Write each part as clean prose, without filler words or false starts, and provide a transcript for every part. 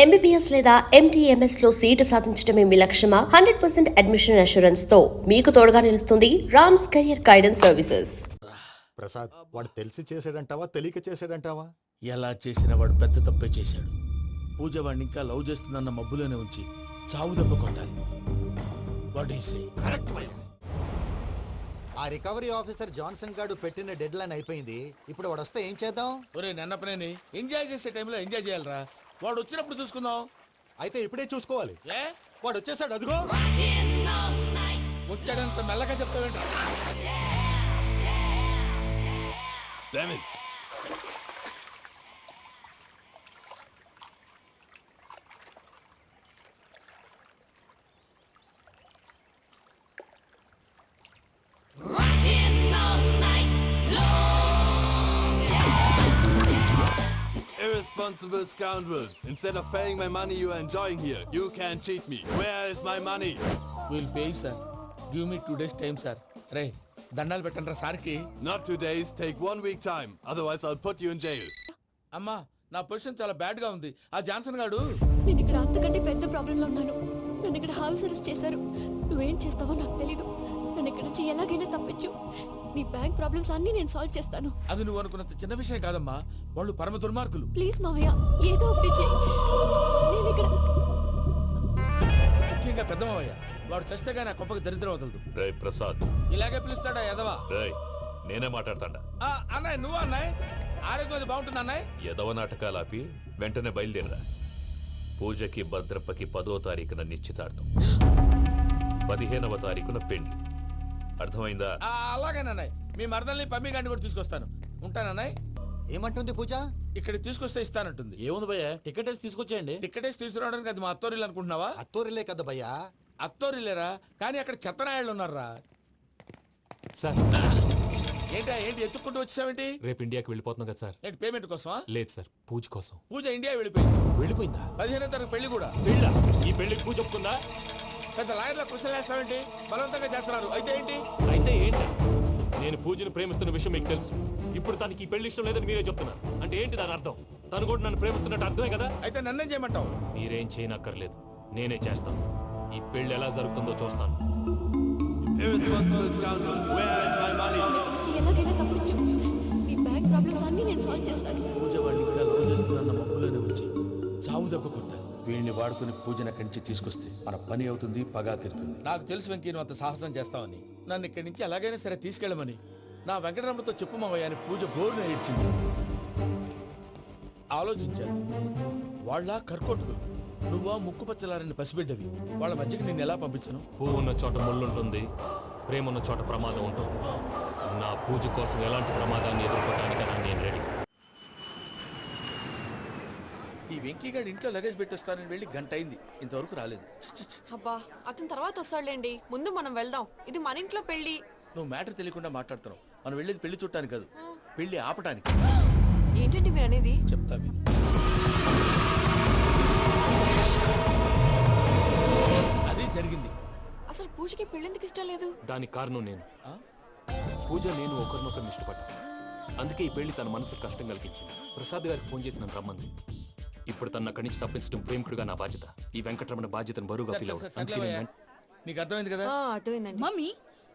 MBBS లేదా MTMS లో seat సాధించడమే మీ లక్ష్యమా? 100% అడ్మిషన్ అష్యూరెన్స్ తో మీకు తోడుగా నిలుస్తుంది Rams career guidance services. Prasad, వాడు తెలిసి చేసాడంటావా తెలియక చేసాడంటావా? ఎలా చేసిన వాడు పెద్ద తప్పే చేశాడు. పూజ వాడిని ఇంకా లవ్ చేస్తుందన్న మబ్బులోనే ఉంచి చావు దెబ్బ కొట్టాలి. ఆ రికవరీ ఆఫీసర్ జాన్సన్ గారు పెట్టిన డెడ్ లైన్ అయిపోయింది. ఇప్పుడు వాడు వస్తే ఏం చేద్దాం? ఒరే నన్నపనేని, ఎంజాయ్ చేసే టైంలో ఎంజాయ్ చేయాలరా. వాడు వచ్చినప్పుడు చూసుకుందాం. అయితే ఇప్పుడే చూసుకోవాలి. ఏ వాడు వచ్చేసాడు, అదిగో. వచ్చాడంత మెల్లగా చెప్తావేంట? Irresponsible scoundrels. Instead of paying my money you are enjoying here, you can cheat me. Where is my money? Will pay sir. Give me 2 days time sir. రే దండాలు పెట్టండి రా సార్కి. Not 2 days, take 1 week time. Otherwise I'll put you in jail. అమ్మా, నా position చాలా bad గా ఉంది. ఆ జాన్సన్ గాడు నేను ఇక్కడ అంతకంటే పెద్ద ప్రాబ్లం లో ఉన్నాను. నన్ను ఇక్కడ హౌస్ అరెస్ట్ చేశారు. నువ్వేం చేస్తావో నాకు తెలీదు. నన్ను ఇక్కడ నుంచి ఎలాగైనా తప్పించు. నీ బ్యాంక్ ప్రాబ్లమ్స్ అన్ని నేను సాల్వ్ చేస్తాను. అది నువ్వు అనుకున్నంత చిన్న విషయం కాదమ్మా. వాళ్ళు పరమ దుర్మార్గులు. ప్లీజ్ మావయ్య, ఏదో ఒకటి చెయ్యి. నేను ఇక్కడ ముఖ్యంగా పెద్దమవయ్య, వాడు చస్తే గానీ ఆ కొంపకి దరిద్రం వదలదు. రే ప్రసాద్, ఇలాగే పిలుస్తాడా ఎదవా? రేయ్ నేనే మాట్లాడతాడా? అన్నయ్య, నువ్వు అన్నయ్య. ఆరోగ్యం అది బాగుంటుంది అన్నయ్య. ఎదవ నాటకాలు ఆపి వెంటనే బయలుదేరరా. పూజకి భద్రప్పకి 10వ తారీఖున నిశ్చితార్థం, 15వ తారీఖున పెళ్లి. అర్థమైందా? అలాగేనన్నయ్య. మీ మరదల్ని పమ్మి గండి కూడా తీసుకొస్తాను. ఉంటానన్నయ్య. ఏమంటుంది పూజ? ఇక్కడ తీసుకొస్తే ఇస్తానంటుంది. ఏముంది భయ్య, టికెట్ వేసి తీసుకొచ్చేయండి. టికెట్ వేసి తీసుకురావడానికి అది మా అత్తోరిల్లు అనుకుంటున్నావా? అత్తూరిలే కదా భయ్యా. అత్తోరిల్లేరా, కానీ అక్కడ చెత్తనాయాళ్ళు ఉన్నారా. సార్ ఏంటి ఎత్తుక్కుంటూ వచ్చావేంటి? రేపు ఇండియాకి వెళ్ళిపోతున్నాం కదా సార్. ఏంటి పేమెంట్ కోసమా? లేదు సార్, పూజ కోసం. పూజ ఇండియా వెళ్ళిపోయింది. వెళ్ళిపోయిందా? 15వ తారీఖు పెళ్లి కూడా. పెళ్ళా? ఈ పెళ్లికి పూజ ఒప్పుకుందా? పెద్ద లాయర్ల క్వశ్చన్ వేస్తావేంటి? బలవంతంగా చేస్తున్నారు. అయితే ఏంటి? అయితే ఏంటి? నేను పూజను ప్రేమిస్తున్న విషయం మీకు తెలుసు. ఇప్పుడు తనకి ఈ పెళ్లి ఇష్టం లేదని మీరే చెప్తున్నారు. అంటే ఏంటి దాని అర్థం? తను కూడా నన్ను ప్రేమిస్తున్నట్టు అర్థమే కదా. అయితే నన్నేం చేయమంటావు? మీరేం చేయనక్కర్లేదు, నేనే చేస్తాను. ఈ పెళ్లి ఎలా జరుగుతుందో చూస్తాను. Irresponsible scoundrel. Where is my money? ఇక్కడ నుంచి ఎలాగైనా తప్పించు. నీ బ్యాంక్ ప్రాబ్లమ్స్ అన్ని నేను సాల్వ్ చేస్తాను. పూజ వాడిని ఇంకా లవ్ చేస్తుందన్న మబ్బులోనే వచ్చి చావు దెబ్బ కొట్టాలి. వీళ్ళని వాడుకుని పూజన కంచి తీసుకొస్తే మన పని అవుతుంది, పగా తీరుతుంది. నాకు తెలుసు వెంకీ, నువ్వు అంత సాహసం చేస్తావని. నన్ను ఇక్కడి నుంచి ఎలాగైనా సరే తీసుకెళ్ళమని నా వెంకటరమణతో చెప్పు మావయ్య అని పూజ బోరున ఏడ్చింది. ఆలోచించాను. వాళ్ళ కర్కోటకులు, నువ్వా ముక్కు పచ్చలారని పసిబిడ్డవి. వాళ్ళ మధ్యకి నేను ఎలా పంపించను? పువ్వు ఉన్న చోట ముళ్ళుంటుంది, ప్రేమ ఉన్న చోట ప్రమాదం ఉంటుంది. నా పూజ కోసం ఎలాంటి ప్రమాదాన్ని ఎదుర్కోవడానికైనా నేను రెడీ. ఈ వెంకీగాడి ఇంట్లో లగేజ్ పెట్టొస్తానని వెళ్ళి గంట అయింది, ఇంతవరకు రాలేదు. అబ్బా, అతని తర్వాత వస్తాడులేండి. ముందు మనం వెళ్దాం. ఇది మన ఇంట్లో పెళ్లి. నువ్వు మ్యాటర్ తెలియకుండా మాట్లాడుతున్నావు. మనం వెళ్ళేది పెళ్లి చుట్టానికి కాదు, పెళ్లి ఆపటానికి. ఏంటండి మీరు అనేది? చెప్తా విను. అది జరిగింది. అసలు పూజకి పెళ్ళెందుకు ఇష్టం లేదు? దానికి కారణం నేను. పూజ నేను ఒకరినొకరిని ఇష్టపడ్డా. అందుకే ఈ పెళ్లి తన మనసుకు కష్టం కలిగించింది. ప్రసాద్ గారికి ఫోన్ చేసి నన్ను రమ్మంది. ఇప్పుడు తన అక్కడి నుంచి తప్పించడం ప్రేమికుడుగా నా బాధ్యత. ఈ వెంకటరమణ బాధ్యతను బరువుగా ఫీల్ అవుతుంది. నీకు అర్థమైంది కదా? అర్థమైందండి. మమ్మీ,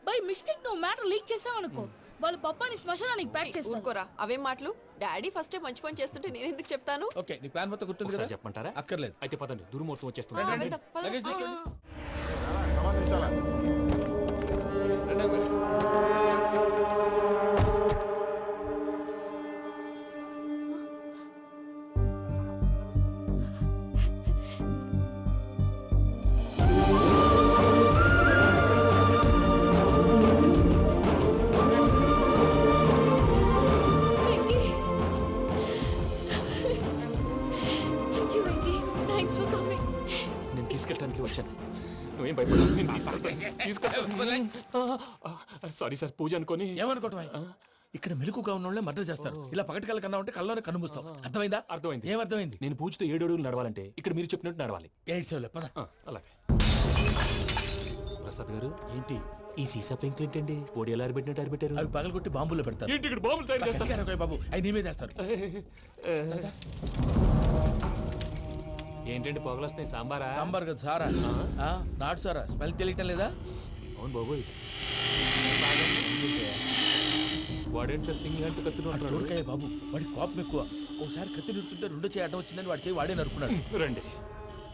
బై మిస్టేక్ నువ్వు మ్యాటర్ లీక్ చేసావనుకో, వాళ్ళ పప్పాని శ్మశానానికి ప్యాక్ చేస్తారు. ఊరుకోరా, అవేం మాటలు. డాడీ ఫస్ట్ మంచి పని చేస్తుంటే నేను ఎందుకు చెప్తాను? ఓకే, నీ ప్లాన్ మొత్తం గుర్తుంది కదా? చెప్పమంటారా? అక్కర్లేదు. అయితే పదండి, దుర్ముహూర్తం వచ్చేస్తుంది. వెళ్దాం, పద. లగేజ్ తీసుకోండి. నేను తీసుకెళ్ళడానికి వచ్చాను. నువ్వేం భయపడలేదు. సారీ సార్, పూజ అనుకోని. ఏమనుకోవటం? ఇక్కడ మెలకుగా ఉన్న వాళ్ళే మర్డర్ చేస్తారు. ఇలా పగటి కళ్ళ కన్నా ఉంటే కళ్ళలోనే కనుమూస్తావు. అర్థమైందా? అర్థమైంది. ఏమర్థమైంది? నేను పూజతో 7 అడుగులు నడవాలంటే ఇక్కడ మీరు చెప్పినట్టు నడవాలి. 8 సెవెన్ పద. అలాగే. ప్రసాద్ గారు, ఏంటి ఈ సీసా పెంకులు ఏంటండి? పొడి ఎలా అరబెట్టినట్టు అరబెట్టారు? అవి పగలగొట్టి బాంబులో పెడతారు. ఏంటి ఇక్కడ బాంబులు తయారు చేస్తారు? బాబు, అవి నీ మీద వేస్తారు. ఏంటంటే పొగలొస్తాయి సాంబారా? సాంబార్ కదా సారా నాటు సారా స్మెల్ తెలియటం లేదా? అవును బాబోయ్. వాడేంటి సార్ సింగిల్ హ్యాండ్ కత్తిని చూడకాయ బాబు, వాడి కోపం ఎక్కువ. ఒకసారి కత్తి నిరుతుంటే రెండో చేయడం వచ్చిందని వాడి చేయి వాడే నరుకున్నాడు. రండి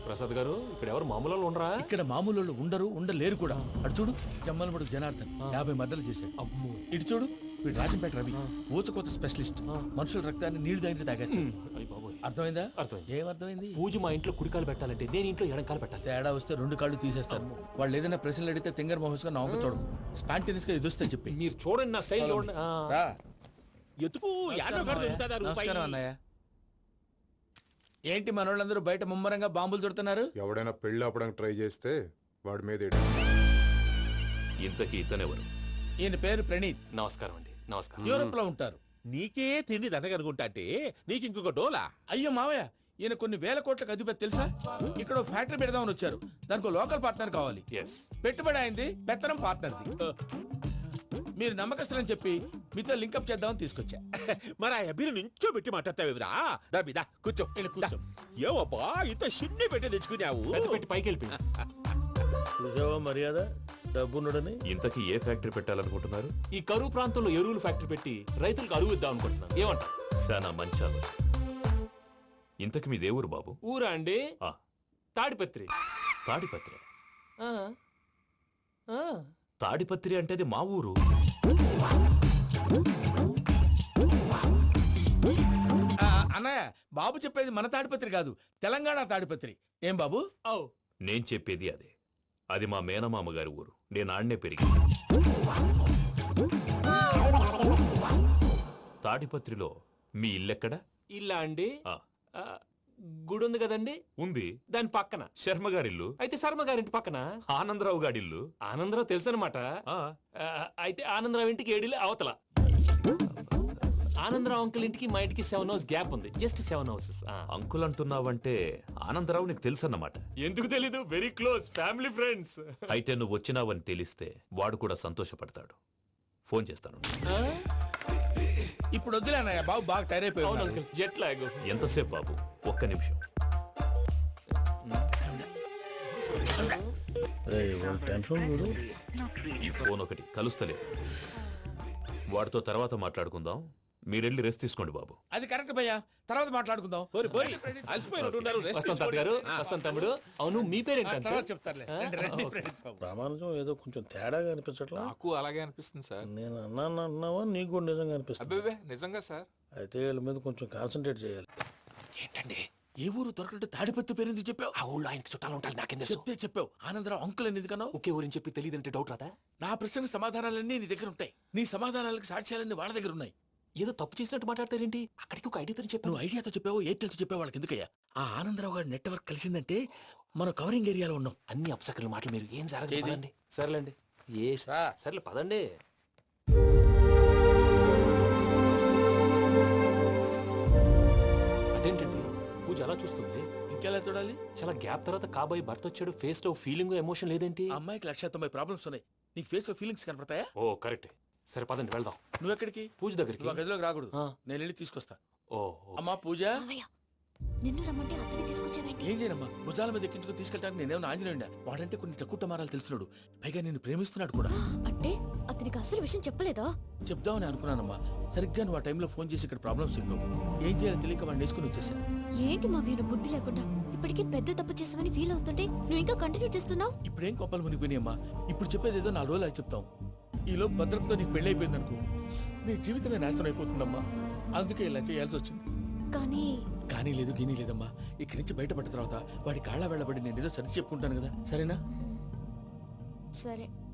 ప్రసాద్ గారు, ఇక్కడ ఎవరు మామూలు వాళ్ళు ఉండరా? ఇక్కడ మామూలు వాళ్ళు ఉండలేరు కూడా. అటు చూడు, జమ్మలమడు జనార్దన్ 50 మర్డర్లు చేశాడు. అమ్మో. ఇటు చూడు, వీడు రాజంపేట రవి ఊచకోత స్పెషలిస్ట్. మనుషుల రక్తాన్ని నీళ్లు తాగితే తాగేస్తాడు. అయ్య బాబోయ్. అర్థమైందా? అర్థమైంది. ఏమర్థమైంది? పూజ మా ఇంట్లో కుడికాలు పెట్టాలంటే నేను ఇంట్లో ఎడంకాలు పెట్టాలి. తేడా వస్తే 2 కాళ్ళు తీసేస్తారు. వాళ్ళు ఏదైనా ప్రశ్నలు అడిగితే తింగర్ మహోస్ గా నవ్వు చూడదు. స్పాంటినియస్ గా ఎదుస్తా చెప్పి మీరు చూడండి నా స్టైల్ చూడండి. రా. ఎతుకు నమస్కారం అన్నయ్య. ఏంటి మనోళ్ళందరూ బయట ముమ్మరంగా బాంబులు చుడుతున్నారు? ఎవడైనా పెళ్లి ఆపడానికి ట్రై చేస్తే వాడి మీద ఇంతకీ ఇతనెవరు? ఈయన పేరు ప్రణీత్. నమస్కారం అండి. నమస్కారం. యూరోప్ లో ఉంటారు. నీకే తిండి దండగనుకుంటా అంటే నీకు ఇంకొక డోలా? అయ్యో మావయ్య, ఈయన కొన్ని వేల కోట్లకు అధిపతి తెలుసా? ఇక్కడ ఫ్యాక్టరీ పెడదామని వచ్చారు. దానికి లోకల్ పార్ట్నర్ కావాలి. ఎస్. పెట్టుబడి అయింది, పెత్తనం పార్ట్నర్ది. మీరు నమ్మకస్తులని చెప్పి మీతో లింకప్ చేద్దామని తీసుకొచ్చా. మరి ఆ అబ్బిని నుంచో పెట్టి మాట్లాడతావురా? దాబిదా కూర్చో. కూర్చో. ఏవబ్బా ఇంత చిన్ని పెట్టి తెచ్చుకున్నావు? పెద్ద పెట్టి పైకి వెళ్ళిపోయి. చూసావా మర్యాద డబ్బున్నడని? ఇంతకీ ఏ ఫ్యాక్టరీ పెట్టాలనుకుంటున్నారు? ఈ కరువు ప్రాంతంలో ఎరువులు ఫ్యాక్టరీ పెట్టి రైతులకు అరువు ఇద్దాం అనుకుంటున్నాను. ఏమంటారు? శానా మంచాలు. ఇంతకి మీ దేవురు బాబు? ఊరా అండి? ఆ. తాడిపత్రి. తాడిపత్రి? ఆ. ఆ. తాడిపత్రి అంటే అది మా ఊరు. అన్నయ్య, బాబు చెప్పేది మన తాడిపత్రి కాదు, తెలంగాణ తాడిపత్రి. ఏం బాబు? నేను చెప్పేది అదే. అది మా మేనమామ గారి ఊరు. నేను ఆడనే పెరిగింది. తాడిపత్రిలో మీ ఇల్లెక్కడ? ఇల్లా అండి? గుడి ఉంది కదండి? ఉంది. దాని పక్కన శర్మ గారిల్లు. అయితే శర్మ గారింటి పక్కన ఆనందరావు గారిల్లు. ఆనందరావు తెలుసు అనమాట. అయితే ఆనందరావు ఇంటికి 7 అవతల. ఆనందరావు అంకుల్ ఇంటికి మా ఇంటికి 7 హౌస్ గ్యాప్ ఉంది. Just 7 houses. అంకుల్ అంటున్నావంటే ఆనందరావు నీకు తెలుసు అన్నమాట. ఎందుకు తెలీదు? Very close family friends. అయితే నువ్వు వచ్చినావని తెలిస్తే వాడు కూడా సంతోషపడతాడు. ఫోన్ చేస్తాను. ఇప్పుడు వద్దులే అన్నయ్య, బాబు బాగా టైర్ అయిపోయాడు. Jet lag. ఎంతసేపు బాబు? ఒక్క నిమిషం. ఈ ఫోన్ ఒకటి కలుస్తలేదు. వాడితో తర్వాత మాట్లాడుకుందాం. మీరెళ్ళి రెస్ట్ తీసుకోండి బాబు. అది కరెక్ట్ భయ్యా, తర్వాత మాట్లాడుకుందాం. వస్తాం తాత గారు, వస్తాం తమ్ముడు. అవును, మీ పేరేంటి? తర్వాత చెప్తారులే. ప్రామాణికం ఏదో కొంచెం తేడాగా అనిపించట్లా? నాకు అలాగే అనిపిస్తుంది సార్. నేను అన్నావా నీకు కూడా నిజంగా అనిపిస్తుంది? అబ్బే నిజంగా సార్. అయితే వీళ్ళ మీద కొంచెం కాన్సన్ట్రేట్ చేయాలి. ఏంటండి ఏ ఊరు దొరకట్టు తాడిపత్రి పేరు ఎందుకు చెప్పావు? ఆ ఊళ్ళో ఆయనకి చుట్టాలు ఉంటారు. నాకేం చెప్తే చెప్పావు. ఆనందరావు అంకుల్ అని ఎందుకన్నావు? ఒకే ఊరిని చెప్పి తెలియదంటే డౌట్ రాదా? నా ప్రశ్నకు సమాధానాలన్నీ నీ దగ్గర ఉంటాయి. నీ సమాధానాలకు సాక్ష్యాలన్నీ వాళ్ళ దగ్గర ఉన్నాయి. ఏదో తప్పు చేసినట్టు మాట్లాడతారేంటి? అక్కడికి ఒక ఐడియాతో చెప్పావు. నువ్వు ఐడియాతో చెప్పావు, ఎయిర్టెల్తో చెప్పావు, వాళ్ళకి ఎందుకయ్యా? ఆ ఆనందరావు గారి నెట్వర్క్ కలిసిందంటే మనం కవరింగ్ ఏరియాలో ఉన్నాం. అన్ని అప్సకర్ల మాటలు మీరు ఏం జరగదండి. సర్లేండి. సర్లే పదండి. అదేంటండి పూజ అలా చూస్తుంది? ఇంకెలా చూడాలి? చాలా గ్యాప్ తర్వాత కాబోయే భర్త వచ్చాడు. ఫేస్ లో ఫీలింగ్ ఎమోషన్ లేదేంటి? అమ్మాయికి 190 ప్రాబ్లమ్స్ ఉన్నాయి. నీకు ఫేస్ లో ఫీలింగ్స్ కనపడతాయా? ఓ కరెక్ట్. సరే పదండి వెళ్దాం. నువ్వు ఎక్కడికి? పూజ దగ్గరికి. నువ్వు గదిలోకి రాకూడదు, నేను వెళ్ళి తీసుకొస్తా. ఓ అమ్మా పూజ, నిన్ను రమ్మంటే అతన్ని తీసుకొచ్చావేంటి? ఏం చేయనమ్మా, భుజాల మీద ఎక్కించుకుని తీసుకెళ్ళడానికి నేనేమన్నా ఆంజనేయుడా? వాడంటే కొన్ని తక్కువ టమారాలు తెలిసినాడు, పైగా నేను ప్రేమిస్తున్నాడు కూడా. అంటే అతనికి అసలు విషయం చెప్పలేదా? చెప్దామని అనుకున్నానమ్మా. సరిగ్గా నువ్వు ఆ టైంలో ఫోన్ చేసి ఇక్కడ ప్రాబ్లమ్స్ చెప్పావు. ఏం చేయాలో తెలియక వాడిని వేసుకుని వచ్చేసాను. ఏంటి మా వీరు బుద్ధి లేకుండా ఇప్పటికే పెద్ద తప్పు చేసామని ఫీల్ అవుతుంటే నువ్వు ఇంకా కంటిన్యూ చేస్తున్నావు? ఇప్పుడేం కోపాలు మునిగిపోయినాయమ్మా. ఇప్పుడు చెప్పేది ఏదో 4 రోజులు చెప్తాం. ఈలో భద్రతతో నీకు పెళ్లి అయిపోయింది అనుకో, నీ జీవితమే నాశనం అయిపోతుందమ్మా. అందుకే ఇలా చేయాల్సి వచ్చింది. కానీ లేదు గీనీ లేదమ్మా. ఇక్కడి నుంచి బయటపడ్డ తర్వాత వాడి కాళ్ళ వెళ్ళబడి నేను ఏదో సరి చెప్పుకుంటాను కదా, సరేనా?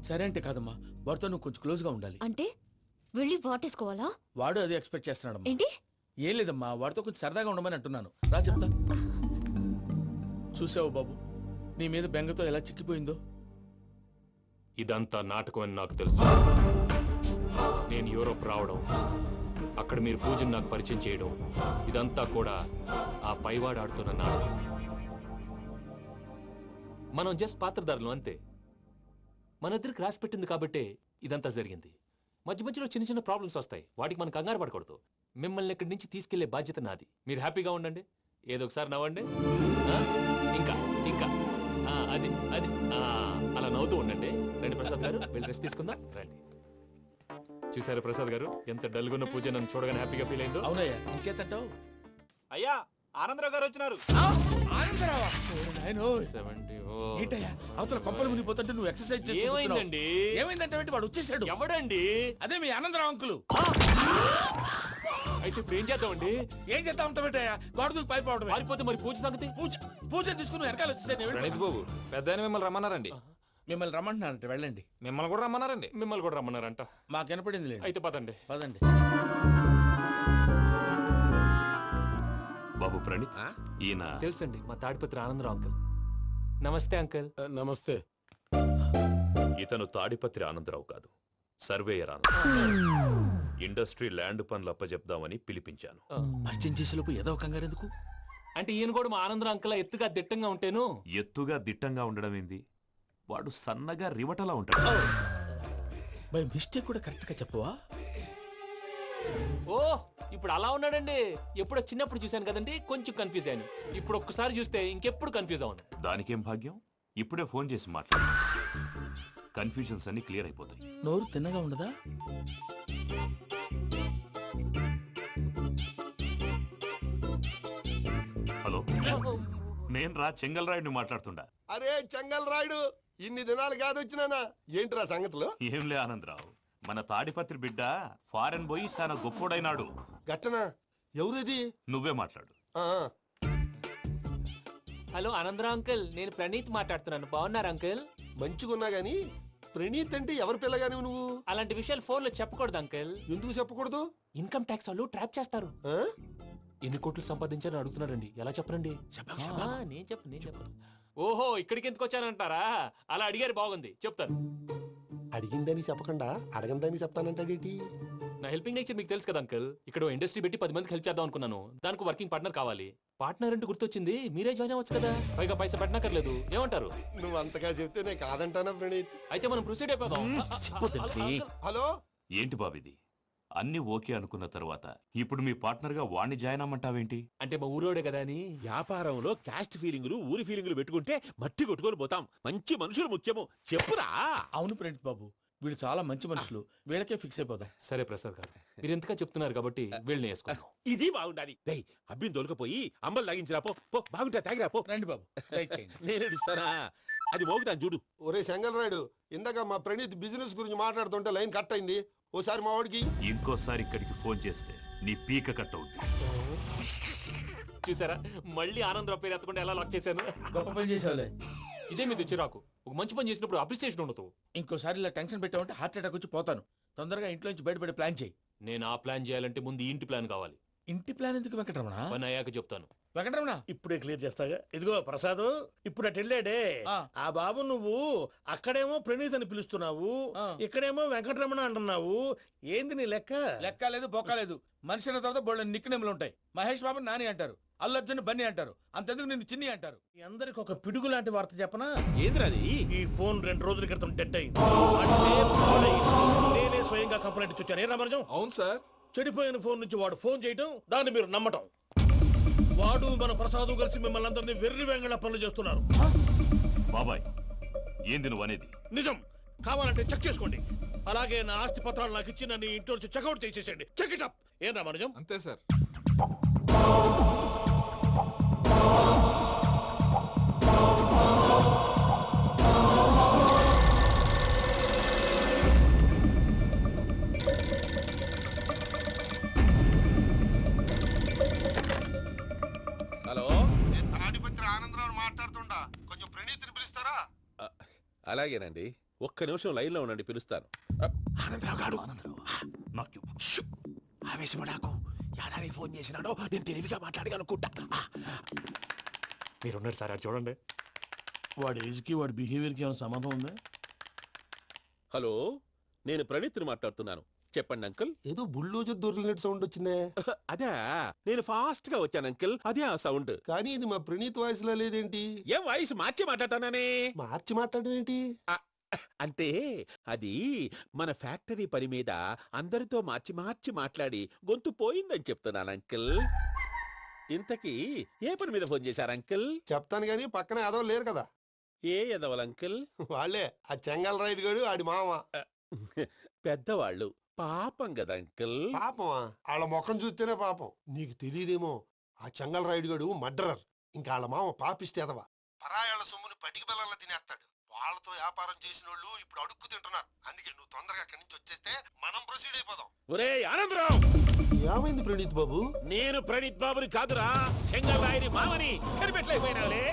సరే అంటే కాదమ్మా, వాడితో నువ్వు కొంచెం క్లోజ్ గా ఉండాలి. అంటే వెళ్ళి వాటేసుకోవాలా? వాడు అదే ఎక్స్పెక్ట్ చేస్తున్నాడమ్మా. ఏంటి? ఏం లేదమ్మా, వాడితో కొంచెం సరదాగా ఉండమని అంటున్నాను. రా చెప్తా. చూసావు బాబు, నీ మీద బెంగతో ఎలా చిక్కిపోయిందో. ఇదంతా నాటకం అని నాకు తెలుసు. నేను యూరోప్ రావడం, అక్కడ మీరు పూజను నాకు పరిచయం చేయడం, ఇదంతా కూడా ఆ పైవాడు ఆడుతున్న నాటకం. మనం జస్ట్ పాత్రధారులు అంతే. మన ఇద్దరికి రాసి పెట్టింది కాబట్టే ఇదంతా జరిగింది. మధ్య మధ్యలో చిన్న చిన్న ప్రాబ్లమ్స్ వస్తాయి, వాటికి మనం కంగారు పడకూడదు. మిమ్మల్ని ఇక్కడి నుంచి తీసుకెళ్లే బాధ్యత నాది. మీరు హ్యాపీగా ఉండండి, ఏదో ఒకసారి నవ్వండి. ఆ, ఇంకా ఇంకా అది అది అలా నవ్వుతూ ఉండండి. రండి ప్రసాద్ గారు, వెళ్ళి రెస్ట్ తీసుకుందాం రండి. చూసారు ప్రసాద్ గారు, ఎంత డల్గున్న పూజ నన్ను చూడగానే హ్యాపీగా ఫీల్ అయిందో. అవునయ్యా, ఇంకేతంటావు? అయ్యా ఆనందరావు గారు వచ్చినారు. ఆనందరావా? నాయనో, 70. ఏంటయ్యా అవతల కొంపలు మునిగిపోతుంటే నువ్వు ఎక్సర్సైజ్ చేస్తూ ఏమైందండి? కూర్చున్నావు. ఏమైందంటే వాడు వచ్చేసాడు. ఎవడండి? అదే మీ ఆనందరావు అంకులు. అయితే ఇప్పుడు ఏం చేద్దామండి? ఏం చేస్తా ఉంటావేటయ్యా, గోడ దూకి పైపోవడం. పారిపోతే మరి పూజ సంగతి? పూజ తీసుకుని వెనకాల వచ్చేసాను. ప్రణీత్ బాబు పెద్ద మిమ్మల్ని రమ్మన్నారండి. మిమ్మల్ని రమ్మంటున్నారంట, వెళ్ళండి. మిమ్మల్ని కూడా రమ్మన్నారండి. మిమ్మల్ని కూడా రమ్మన్నారంట. మాకు వినపడింది లేదు. అయితే పదండి. పదండి. బాబు ప్రణీత్, ఈయన తెలుసండి, మా తాడిపత్రి ఆనందరావు అంకుల్. నమస్తే అంకుల్. నమస్తే. ఇతను తాడిపత్రి ఆనందరావు కాదు, సర్వేయర్ ఆనందరావు. ఇండస్ట్రీ ల్యాండ్ పనులు అప్పచెప్దామని పిలిపించాను. పరిచయం చేసేలోపు ఏదో కంగారు ఎందుకు? అంటే ఈయన కూడా మా ఆనందరావు అంకుల్ ఎత్తుగా దిట్టంగా ఉంటేను. ఎత్తుగా దిట్టంగా ఉండడం ఏంది, వాడు సన్నగా రివటలా ఉంటాడు. బై మిస్టేక్ కూడా కరెక్ట్ గా చెప్పవా? ఓ ఇప్పుడు అలా ఉన్నాడండి. ఎప్పుడో చిన్నప్పుడు చూశాను కదండి, కొంచెం కన్ఫ్యూజ్ అయ్యాను. ఇప్పుడు ఒక్కసారి చూస్తే ఇంకెప్పుడు కన్ఫ్యూజ్ అవును. దానికేం భాగ్యం, ఇప్పుడే ఫోన్ చేసి మాట్లాడు, కన్ఫ్యూజన్స్ అన్ని క్లియర్ అయిపోతాయి. నోరు తిన్నగా ఉండదా? హలో, నేను రా చెంగల్ రాయుడిని మాట్లాడుతుండా. అరే చెంగల్ రాయుడు, ఇన్ని దినాలు కాదు వచ్చినానా? ఏంట్రా సంగతులు? ఏంలే ఆనందరావు, మన తాడిపత్రి బిడ్డ ఫారెన్ పోయి చాలా గొప్పోడైనాడు. గట్టనా? ఎవరిది? నువ్వే మాట్లాడు. హలో ఆనందరావు అంకుల్, నేను ప్రణీత్ మాట్లాడుతున్నాను. బాగున్నారు అంకుల్? మంచిగున్నా గాని ప్రణీత్ అంటే ఎవరి పిల్లగాని నువ్వు? అలాంటి విషయాలు ఫోన్ లో చెప్పకూడదు అంకుల్. ఎందుకు చెప్పకూడదు? ఇన్కమ్ ట్యాక్స్ వాళ్ళు ట్రాప్ చేస్తారు. ఎన్ని కోట్లు సంపాదించాలని అడుగుతున్నారండి, ఎలా చెప్పరండి? నేను చెప్పను. ఓహో, ఇక్కడికి ఎందుకు వచ్చానంటారా? అలా అడిగారు, బాగుంది, చెప్తాను. అడిగిందని చెప్పకుండా అడగందని చెప్తానంటాడేటి? నా హెల్పింగ్ నేచర్ మీకు తెలుసు కదా అంకుల్. ఇక్కడ ఇండస్ట్రీ పెట్టి 10 మందికి హెల్ప్ చేద్దాం అనుకున్నాను. దానికి వర్కింగ్ పార్ట్నర్ కావాలి. పార్ట్నర్ అంటే గుర్తొచ్చింది, మీరే జాయిన్ అవ్వచ్చు కదా, పైగా పైసా పెట్టనక్కర్లేదు. ఏమంటారు? నువ్వు అంతగా చెప్తే నేను కాదంటానా ప్రణీత్? అయితే మనం ప్రొసీడ్ అయిపోదాం. హలో, ఏంటి బాబిది, అన్ని ఓకే అనుకున్న తర్వాత ఇప్పుడు మీ పార్ట్నర్ గా వాణ్ణి జాయిన్ అమ్మంటావేంటి? అంటే మా ఊరోడే కదా అని. వ్యాపారంలో క్యాస్ట్ ఫీలింగులు ఊరి ఫీలింగులు పెట్టుకుంటే మట్టి కొట్టుకొని పోతాం. మంచి మనుషులు ముఖ్యము, చెప్పురా. అవును ప్రణీత్ బాబు, వీళ్ళు చాలా మంచి మనుషులు, వీళ్ళకే ఫిక్స్ అయిపోదాం. సరే ప్రసాద్ గారు, మీరు ఎంతగా చెప్తున్నారు కాబట్టి వీళ్ళని వేసుకుందాం. ఇది బాగుండాలి. డేయ్ అబ్బిని దొలకపోయి అంబలు లాగించిరా పో. బాగుంటా తాగిరా పో. రండి బాబు, దయచేయండి. నేను ఇస్తానా? అది మోగుతాను చూడు. ఒరే చెంగల్ రాయుడు, ఇందాక మా ప్రణీత్ బిజినెస్ గురించి మాట్లాడుతుంటే లైన్ కట్ అయింది. ఓసారి మా వాడికి ఇంకోసారి ఇక్కడికి ఫోన్ చేస్తే నీ పీక కట్ అవుతుంది. చూసారా, మళ్ళీ ఆనందరావు పేరు ఎత్తకుండా ఎలా లాక్ చేశాను. గొప్ప పని చేసేవాళ్ళే. ఇదే మీద చిరాకు. ఒక మంచి పని చేసినప్పుడు అప్రిసియేషన్ ఉండదు. ఇంకోసారి ఇలా టెన్షన్ పెట్టామంటే హార్ట్ అటాక్ వచ్చి పోతాను. తొందరగా ఇంట్లో నుంచి బయటపడే ప్లాన్ చేయి. నేను ఆ ప్లాన్ చేయాలంటే ముందు ఈ ఇంటి ప్లాన్ కావాలి. ఇంటి ప్లాన్ ఎందుకు వెంకటరమణ? పని అయ్యాక చెప్తాను. వెంకటరమణ ఇప్పుడే క్లియర్ చేస్తాగా. ఇదిగో ప్రసాద్, ఇప్పుడు అటు వెళ్ళాడే ఆ బాబు, నువ్వు అక్కడేమో ప్రణీత్ అని పిలుస్తున్నావు, ఇక్కడేమో వెంకటరమణ అంటున్నావు. ఏంది నీ లెక్క? లెక్క లేదు, బొక్క లేదు. మనిషి అన్న తర్వాత బోళ్ళ నిక్నెములు ఉంటాయి. మహేష్ బాబు నాని అంటారు, అల్లు అర్జున్ బన్నీ అంటారు, అంతెందుకు నిన్ను చిన్ని అంటారు. మీ అందరికి ఒక పిడుగు లాంటి వార్త చెప్పనా? ఏంద్రది? ఈ ఫోన్ 2 రోజుల క్రితం డెడ్ అయింది. అంటే పాడైంది. నేనే స్వయంగా కంప్లైంట్ ఇచ్చాను. ఏ రామరాజం? అవును సార్. చెడిపోయిన ఫోన్ నుంచి వాడు ఫోన్ చేయటం, దాన్ని మీరు నమ్మటం. వాడు మన ప్రసాదు కలిసి మిమ్మల్ని అందరినీ వెర్రి వెంగళ పనులు చేస్తున్నారు. బాబాయ్, ఏంది నువ్వు అనేది? నిజం. కావాలంటే చెక్ చేసుకోండి. అలాగే నా ఆస్తి పత్రాలు నాకు ఇచ్చి నన్ను ఇంట్లో నుంచి చెక్అౌట్ చేసేసేయండి. Check it up. ఏం రామరాజం? అంతే సార్. హలో, నేను తాడిపత్రి ఆనందరావు మాట్లాడుతుండా. కొంచెం ప్రణీతిని పిలుస్తారా? అలాగేనండి. ఒక్క నిమిషం లైన్ లో ఉండండి, పిలుస్తాను. ఆనందరావు గాడు నాకు ఆవేశపడాకు. యాదానికి ఫోన్ చేసినాడో నేను తెలివిగా మాట్లాడగలనుకుంటా. మీరున్నారు సార్, అది చూడండి. వాడి ఏజ్కి వాడి బిహేవియర్కి ఏమైనా సంబంధం ఉందా? హలో, నేను ప్రణీత్ని మాట్లాడుతున్నాను. చెప్పండి అంకుల్. ఏదో బుల్డోజర్ దొరికినట్టు సౌండ్ వచ్చిందే. అదే, నేను ఫాస్ట్ గా వచ్చాను అంకుల్, అదే ఆ సౌండ్. కానీ ఇది మా ప్రణీత్ వాయిస్ లో లేదేంటి? ఏం వాయిస్ మార్చి మాట్లాడతాననే? మార్చి మాట్లాడడం ఏంటి? అంటే అది మన ఫ్యాక్టరీ పని మీద అందరితో మార్చి మార్చి మాట్లాడి గొంతు పోయిందని చెప్తున్నాను అంకుల్. ఇంతకీ ఏ పని మీద ఫోన్ చేశారు అంకిల్? చెప్తాను గానీ పక్కన ఏదో లేరు కదా. ఏ ఎదవలు అంకిల్? వాళ్ళే ఆ చెంగల్ రైడ్ గడు ఆడి మామ. పెద్దవాళ్ళు పాపం కదా అంకిల్. పాపమా? వాళ్ళ ముఖం చూస్తేనే పాపం. నీకు తెలియదేమో, ఆ చెంగల్ రైడ్ గడు మర్డరర్. ఇంకా వాళ్ళ మామ పాపిస్తేదవా. పరాయాళ్ళ సొమ్ముని పటికి బెల్లంలో తినేస్తాడు. వాళ్ళతో వ్యాపారం చేసిన వాళ్ళు ఇప్పుడు అడుక్కు తింటున్నారు. అందుకే నువ్వు తొందరగా అక్కడి నుంచి వచ్చేస్తే మనం ప్రొసీడ్ అయిపోదాం. ఒరే ఆనందరావు, ఏమైంది ప్రణీత్ బాబు? నేను ప్రణీత్ బాబుని కాదురా, సెంగల్ రాయని మామని కనిపెట్టలేకపోయినావులే.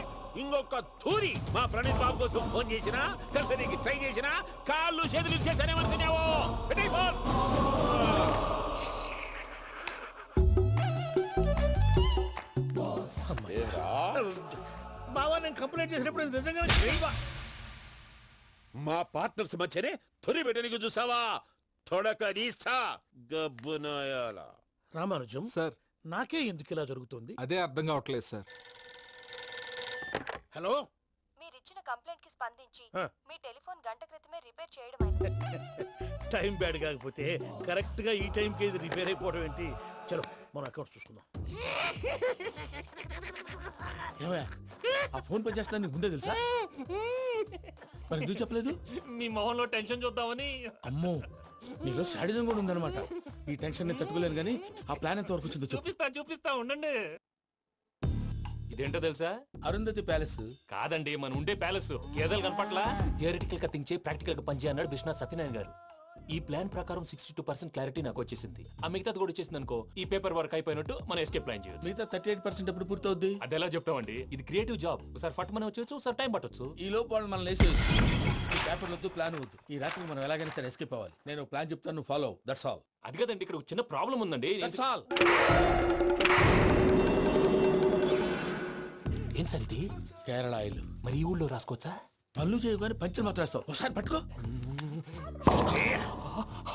ఇంకొక తూరి మా ప్రణీత్ బాబు కోసం ఫోన్ చేసినా, కలిసి ట్రై చేసినా కాళ్ళు చేతులు చేశానేమనుకున్నావో. పెట్టేయ్ ఫోన్. బావా, నేను కంప్లైంట్ చేసినప్పుడు ఇది నిజంగానే చేయవా? మా పార్ట్నర్స్ మధ్యనే తొలి పెట్టడానికి చూసావా? తొడక నీస్తా గబ్బునాయాల. రామానుజం సార్, నాకే ఎందుకు ఇలా జరుగుతుంది? అదే అర్థం కావట్లేదు సార్. హలో, మీరిచ్చిన కంప్లైంట్ కి స్పందించి ఆ. మీ టెలిఫోన్ గంట క్రితమే రిపేర్ చేయడం టైం బ్యాడ్ కాకపోతే కరెక్ట్ గా ఈ టైంకి ఇది రిపేర్ అయిపోవడం ఏంటి? చలో మన అకౌంట్ చూసుకుందాం. ఏమయ్యా, ఆ ఫోన్ పనిచేస్తున్నా నీకు ముందే తెలుసా? మరి ఎందుకు చెప్పలేదు? మీ మొహంలో టెన్షన్ చూద్దామని. అమ్మో, నీలో శాడిజం కూడా ఉందన్నమాట. ఈ టెన్షన్ నేను తట్టుకోలేను కానీ ఆ ప్లాన్ ఎంత వరకు వచ్చిందో చెప్పు. చూపిస్తా ఉండండి. ఇదేంటో తెలుసా? అరుంధతి ప్యాలెస్ కాదండి, మన ఉండే ప్యాలెస్. గేదెలు కనపట్లా? థియరిటికల్ గా థింక్ చేయి, ప్రాక్టికల్ గా పనిచేయి అన్నాడు విశ్వనాథ్ సత్యనారాయణ గారు. ఈ ప్లాన్ ప్రకారం 62% క్లారిటీ నాకు వచ్చేసింది. ఆ మిగతాది కూడా వచ్చేసింది అనుకో, ఈ పేపర్ వర్క్ అయిపోయినట్టు మనం ఎస్కేప్ ప్లాన్ చేయొచ్చు. మిగతా 38% ఎప్పుడు పూర్తవుద్ది? అది ఎలా చెప్తామండి? ఇది క్రియేటివ్ జాబ్. ఒకసారి ఫట్ మనం వచ్చేచ్చు, ఒకసారి టైం పట్టొచ్చు. ఈ లోపు వాళ్ళు మనం లేసేయచ్చు. ఈ పేపర్ వద్దు, ప్లాన్ వద్దు. ఈ రాత్రికి మనం ఎలాగైనా సరే ఎస్కేప్ అవ్వాలి. నేను ప్లాన్ చెప్తాను, నువ్వు ఫాలో. That's all. అది కదండి, ఇక్కడ ఒక చిన్న ప్రాబ్లం ఉందండి. That's all. ఏం సార్ ఇది? కేరళ ఆయిల్. మరి ఈ ఊళ్ళో రాసుకోవచ్చా? పనులు చేయగానే పంచలు మాత్రం వేస్తావు. ఒకసారి పట్టుకో.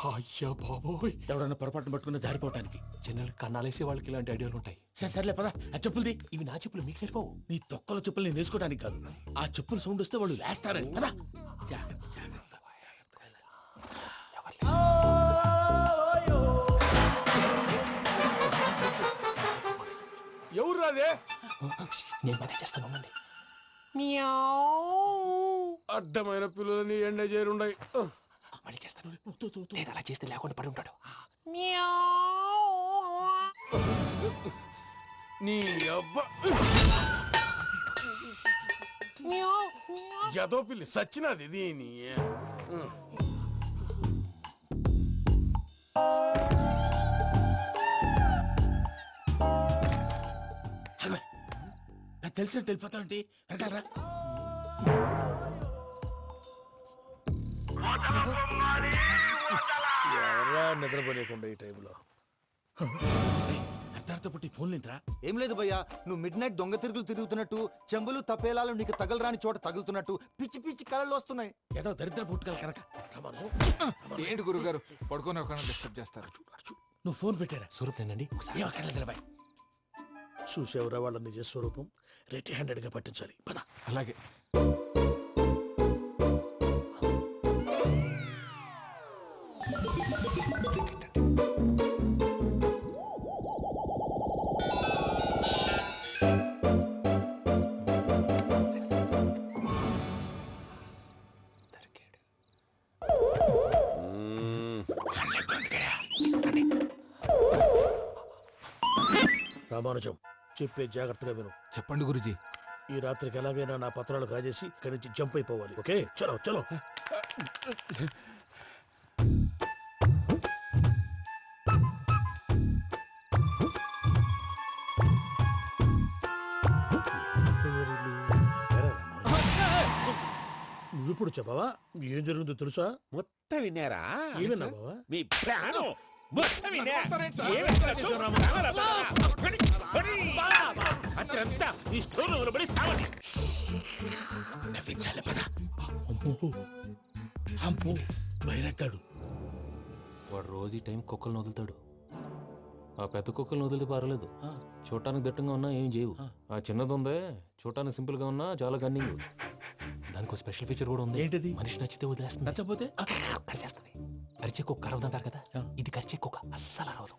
అయ్యా బాబోయ్, ఎవడన్నా పొరపాటున పట్టుకున్న జారిపోవటానికి. జనరల్ కన్నాలేసే వాళ్ళకి ఇలాంటి ఐడియాలు ఉంటాయి. సర్లే పదా, ఆ చెప్పులది. ఇవి నా చెప్పులు, మీకు సరిపోవు. నీ తొక్కల చెప్పులు నేను వేసుకోవడానికి కాదు, ఆ చెప్పులు సౌండ్ వస్తే వాళ్ళు లేస్తారని. పదా. ఎవరు రాదే? నేను మేనేజ్ చేస్తాను, ఉండండి. అడ్డమైన పిల్లలని ఎండ చేరుండయి. మళ్ళీ చేస్తాను. నేను అలా చేస్తే లేకుండా పడి ఉంటాడు. నీ అబ్బ ఎదో పిల్లి సచ్చినది దీని. నాకు తెలిసినట్టు వెళ్ళిపోతావంటి. వెనకాలరా. ఎవరా నిద్రపోలేకుండా ఈ టైంలో? అర్ధార్థ పుట్టి ఫోన్ లేంట్రా. ఏం లేదు భయ్యా, నువ్వు మిడ్ నైట్ దొంగ తిరుగులు తిరుగుతున్నట్టు, చెంబులు తపేలాలు నీకు తగలరాని చోట తగులుతున్నట్టు పిచ్చి పిచ్చి కళలు వస్తున్నాయి. ఏదో దరిద్ర పుట్టుకల కనుక. ఏంటి గురుగారు పడుకొని ఒక డిస్టర్బ్ చేస్తారు? నువ్వు ఫోన్ పెట్టారా? స్వరూపేనండి, ఏమక్కర్లేదు. చూసేవరా వాళ్ళ నిజ స్వరూపం. రెట్టి హ్యాండెడ్ గా పట్టించాలి. పద. అలాగే. రామానుజం, చెప్పే జాగ్రత్తగా విను. చెప్పండి గురుజీ. ఈ రాత్రికి ఎలాగైనా నా పత్రాలు కాజేసి ఇక్కడి నుంచి జంప్ అయిపోవాలి. ఓకే, చలో చలో. నువ్విప్పుడు చెప్పవా? ఏం జరుగుతుందో తెలుసా? మొత్తం విన్నారా? ఏమన్నా బావా? మీ ప్రాణం మొత్తం విన్నా. అత్రంతా ఈ స్టోర్ రూమ్ లో పడి సావండి. నవ్వించాలి. పద. అమ్మో, అమ్మో, బైరక్కాడు. వాడు రోజు ఈ టైం కుక్కలను వదులుతాడు. ఆ పెద్ద కుక్కలను వదిలితే పర్వాలేదు, చూడటానికి దట్టంగా ఉన్నా ఏం చేయవు. ఆ చిన్నది ఉందే, చూడటానికి సింపుల్ గా ఉన్నా చాలా గన్నింగ్. దానికి స్పెషల్ ఫీచర్ కూడా ఉంది. ఏంటిది? మనిషి నచ్చితే వదిలేస్తుంది, నచ్చపోతే కరిచేస్తుంది. అరిచే కుక్క కరవదంటారు కదా, ఇది కరిచే కుక్క అస్సలు అరవదు.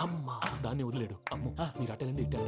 అమ్మా దాన్ని వదిలేడు. అమ్మో మీరు అటెండి ఇట్టే